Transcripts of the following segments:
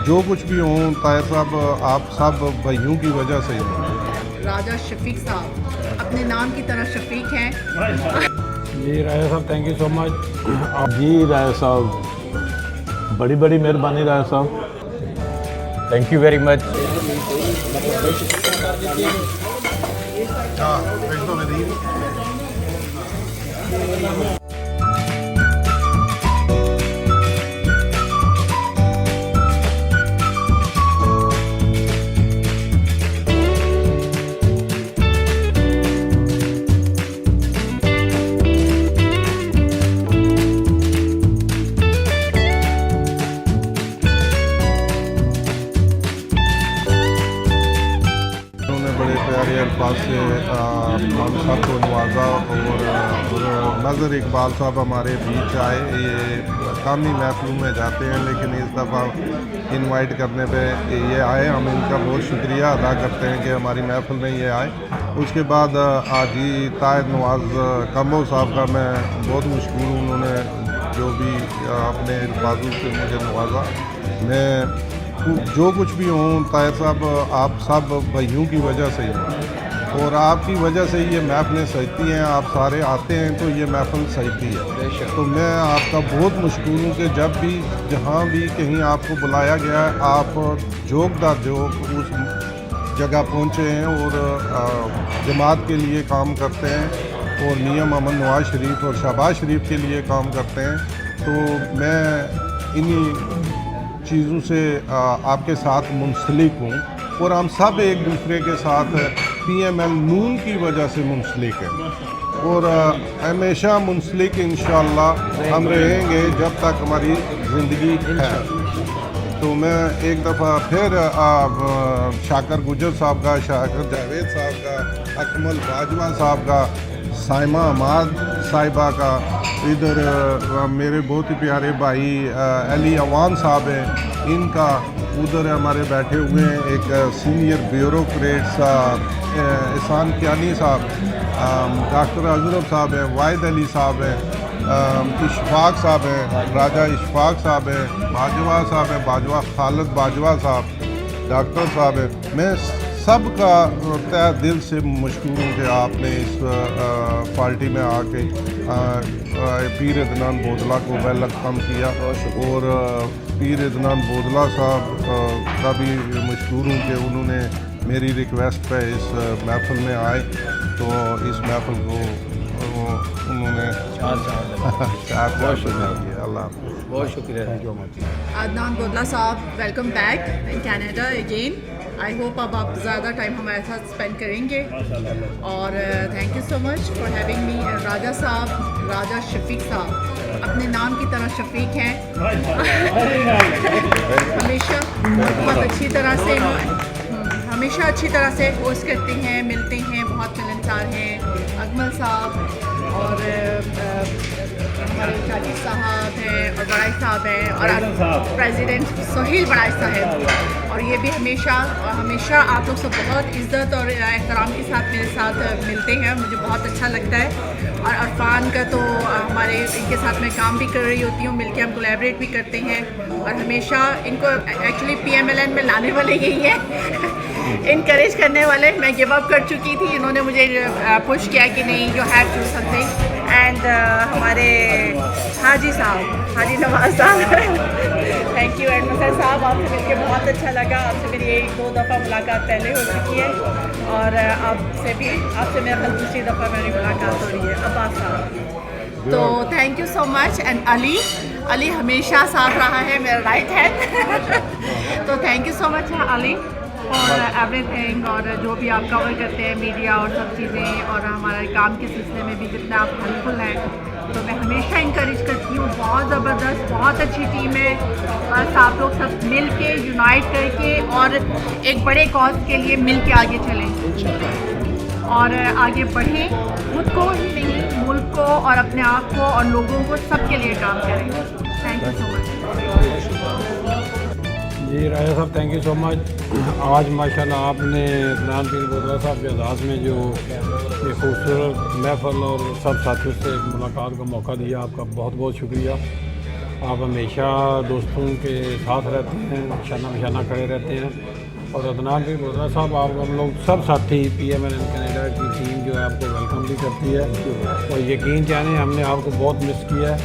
जो कुछ भी हो ताहिर साहब, आप सब भाइयों की वजह से ही हो। राजा शफीक साहब अपने नाम की तरह शफीक हैं। जी राजा साहब, थैंक यू सो मच। जी राय साहब, बड़ी बड़ी मेहरबानी राय साहब, थैंक यू वेरी मच। उन्होंने बड़े प्यारे अल्फाज से हम सबको नवाजा और नज़र इकबाल साहब हमारे बीच आए। ये कामी महफिलों में जाते हैं लेकिन इस दफ़ा इनवाइट करने पे ये आए। हम इनका बहुत शुक्रिया अदा करते हैं कि हमारी महफिल में ये आए। उसके बाद हाजी ताहिर नवाज़ कम्बो साहब का मैं बहुत मशहूर हूँ। उन्होंने जो भी अपने अल्फाजों से मुझे नवाजा। मैं जो कुछ भी हो ताहिर साहब, आप सब भाइयों की वजह से ही हो और आपकी वजह से ये महफिलें सजती हैं। आप सारे आते हैं तो ये महफिल सजती है। तो मैं आपका बहुत मशहूर हूँ कि जब भी जहाँ भी कहीं आपको बुलाया गया है, आप जोकदार जोक उस जगह पहुँचे हैं और जमात के लिए काम करते हैं और मियां मोहम्मद नवाज शरीफ और शहबाज शरीफ के लिए काम करते हैं। तो मैं इन्हीं चीज़ों से आपके साथ मुंसलिक हूँ और हम सब एक दूसरे के साथ PML नून की वजह से मुंसलिक हैं और हमेशा मुंसलिक इंशाअल्लाह हम रहेंगे जब तक हमारी ज़िंदगी है। तो मैं एक दफ़ा फिर शाकर गुजर साहब का, शाकर जावेद साहब का, अकमल बाजवा साहब का, साइमा अमाद साहिबा का, इधर मेरे बहुत ही प्यारे भाई अली अवान साहब हैं, इनका उधर हमारे बैठे हुए हैं एक सीनियर ब्यूरोक्रेट एहसान कियानी साहब, डॉक्टर अजरफ साहब हैं, वाहिद अली साहब हैं, इशफाक साहब हैं, राजा इशफाक साहब हैं, बाजवा साहब हैं, बाजवा खालिद बाजवा साहब, डॉक्टर साहब हैं। मैं सबका तहे दिल से मशकूर हूँ कि आपने इस पार्टी में आके पीर अदनान बोदला को वेलकम किया और पीर अदनान बोदला साहब का भी मशकूर हूँ कि उन्होंने मेरी रिक्वेस्ट पे इस महफिल में आए। तो इस महफिल को उन्होंने चार शुक्रिया। अल्लाह बहुत शुक्रिया, thank you much. Adnan Bodla साहब, welcome back in Canada again. I hope अब आप ज़्यादा टाइम हमारे साथ स्पेंड करेंगे और thank you so much for having me. Raja साहब, राजा शफीक साहब अपने नाम की तरह शफीक हैं। हमेशा बहुत अच्छी तरह से हमेशा अच्छी तरह से होस्ट करते हैं, मिलते हैं, बहुत मिलनसार हैं। अकमल साहब और हमारे शाकिर साहब हैं और बड़ाई साहब हैं और प्रेसिडेंट सोहेल बड़ाई साहब, और ये भी हमेशा आप लोग सब बहुत इज़्ज़त और एहतराम के साथ मेरे साथ मिलते हैं। मुझे बहुत अच्छा लगता है। और अरफान का तो हमारे इनके साथ मैं काम भी कर रही होती हूँ, मिलके हम कोलैबोरेट भी करते हैं और हमेशा इनको एक्चुअली PMLN में लाने वाले यही हैं इनकरेज करने वाले। मैं गिव अप कर चुकी थी, इन्होंने मुझे पुश किया कि नहीं you have to something. And हमारे हाजी साहब, हाजी नवाज साहब, थैंक यू। एंड मुसर साहब, आपसे मिलकर बहुत अच्छा लगा। आपसे मेरी एक 2 दफ़ा मुलाकात पहले हो चुकी है और आपसे मेरा कल दूसरी दफ़ा मेरी मुलाकात हो रही है। अब्बास साहब, तो thank you so much. And Ali हमेशा साथ रहा है, मेरा राइट हैंड तो thank you so much Ali और एवरीथिंग, और जो भी आप कवर करते हैं मीडिया और सब चीज़ें, और हमारे काम के सिलसिले में भी जितना आप हेल्पफुल हैं। तो मैं हमेशा इंकरेज करती हूँ। बहुत ज़बरदस्त, बहुत अच्छी टीम है। बस आप लोग सब मिल के यूनाइट करके और एक बड़े कॉज के लिए मिल के आगे चलें और आगे बढ़ें, खुद को ही नहीं मुल्क को और अपने आप को और लोगों को सबके लिए काम करें। Thank you so much. जी राजा साहब, थैंक यू सो मच। आज माशाल्लाह आपने अदनान पीर बोदला साहब के एजाज़ में जो ये खूबसूरत महफल और सब साथियों से मुलाकात का मौका दिया, आपका बहुत बहुत शुक्रिया। आप हमेशा दोस्तों के साथ रहते हैं, शाना बशाना खड़े रहते हैं। और अदनान भी बोधरा साहब, आप हम लोग सब साथी PMLN कनाडा की टीम जो है आपको वेलकम भी करती है। और यकीन जाने हमने आपको बहुत मिस किया है।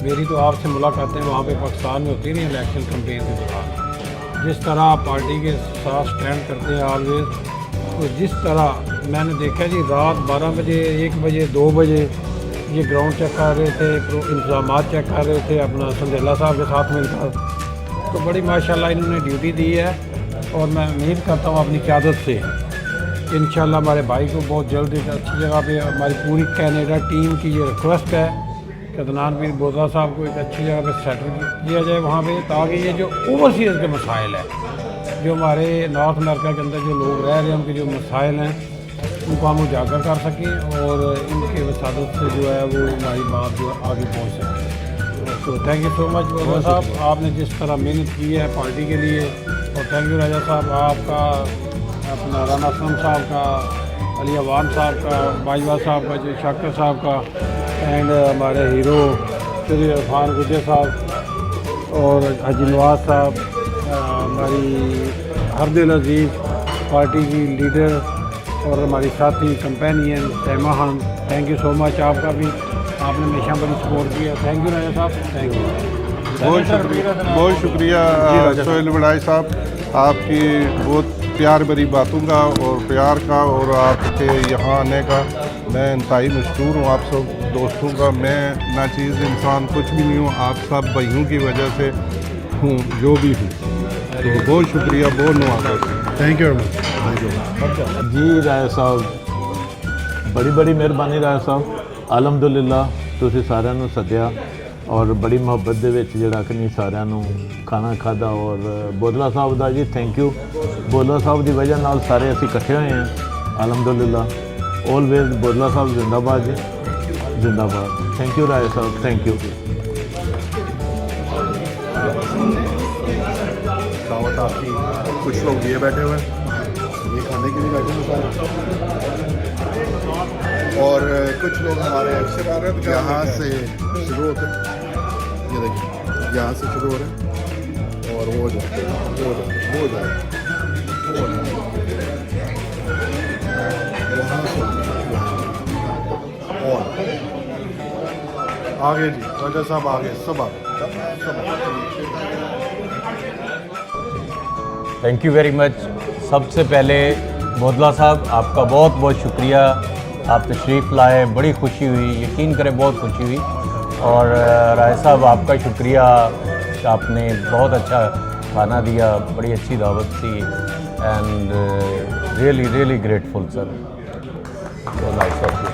मेरी तो आपसे मुलाकातें वहाँ पे पाकिस्तान में होती नहीं इलेक्शन कैंपेन के दौरान। जिस तरह आप पार्टी के साथ स्टैंड करते हैं ऑलवेज, तो जिस तरह मैंने देखा जी रात 12 बजे 1 बजे 2 बजे ये ग्राउंड चेक कर रहे थे, इंतजाम चेक कर रहे थे अपना संदेला साहब के साथ मिलकर। तो बड़ी माशाल्लाह इन्होंने ड्यूटी दी है और मैं उम्मीद करता हूँ अपनी क़यादत से इंशाल्लाह हमारे भाई को बहुत जल्द एक अच्छी जगह पे, हमारी पूरी कनाडा टीम की ये रिक्वेस्ट है कि अदनान पीर बोधरा साहब को एक अच्छी जगह पे सेटल किया जाए वहाँ पे, ताकि ये जो ओवरसीज़ के मसाइल है, जो हमारे नॉर्थ अमेरिका के अंदर जो लोग रह रहे हैं उनके जो मसाइल हैं उनको हम उजागर कर सकें और इनके वसादत से जो है वो हमारी बात जो आगे पहुँच सके। तो thank you so much Bodhra साहब, आपने जिस तरह मेहनत की है पार्टी के लिए। और थैंक यू राजा साहब, आपका अपना राना असलम साहब का, अली अवान साहब का, बाजवा साहब का, जो शाकर साहब का, एंड हमारे हीरो श्री इरफान गुजर साहब और हाजी नवाज साहब, हमारी हरदिल अजीज़ पार्टी की लीडर और हमारी साथी companion Taima Khan, thank you so much. आपका भी, आपने हमेशा बड़ी सपोर्ट किया। थैंक यू राजा साहब, थैंक यू। बहुत शुक्रिया सोहेल बड़ाई साहब, आपकी बहुत प्यार भरी बातों का और प्यार का और आपके यहाँ आने का मैं इंतहाई मशहूर हूँ। आप सब दोस्तों का मैं नाचीज़ इंसान कुछ भी नहीं हूँ, आप सब भाइयों की वजह से हूँ जो भी हूँ। तो बहुत शुक्रिया, बहुत नवाज़, थैंक यू जी राय साहब, बड़ी मेहरबानी राय साहब। अलहमदुलिल्लाह ਤੁਸੀਂ ਸਾਰਿਆਂ ਨੂੰ ਸੱਦਿਆ ਔਰ ਬੜੀ ਮੁਹੱਬਤ ਦੇ ਵਿੱਚ ਜਿਹੜਾ ਕਿ ਨਹੀਂ ਸਾਰਿਆਂ ਨੂੰ ਖਾਣਾ ਖਾਦਾ। ਔਰ ਬੋਦਲਾ ਸਾਹਿਬ ਦਾ ਜੀ ਥੈਂਕ ਯੂ, ਬੋਦਲਾ ਸਾਹਿਬ ਦੀ ਵਜ੍ਹਾ ਨਾਲ ਸਾਰੇ ਅਸੀਂ ਇਕੱਠੇ ਹੋਏ ਹਾਂ। अलहमदुलिल्लाह ऑलवेज बौदला साहब जिंदाबाद जी, जिंदाबाद। थैंक यू राय साहब, थैंक यू। दावत आपकी, कुछ लोग ये बैठे हुए हैं, ये खाने के लिए बैठे हुए सारे, और कुछ लोग हमारे यहाँ से शुरू होते हैं, ये देखिए यहाँ से शुरू हो रहे हैं और वो जाए और आगे जी राजा साहब, आगे सब थैंक यू वेरी मच। सबसे पहले बौदला साहब आपका बहुत बहुत शुक्रिया, आप तशरीफ़ लाए, बड़ी खुशी हुई, यकीन करें बहुत खुशी हुई। और राय साहब आपका शुक्रिया, आपने बहुत अच्छा खाना दिया, बड़ी अच्छी दावत थी and really grateful sir. So nice of you.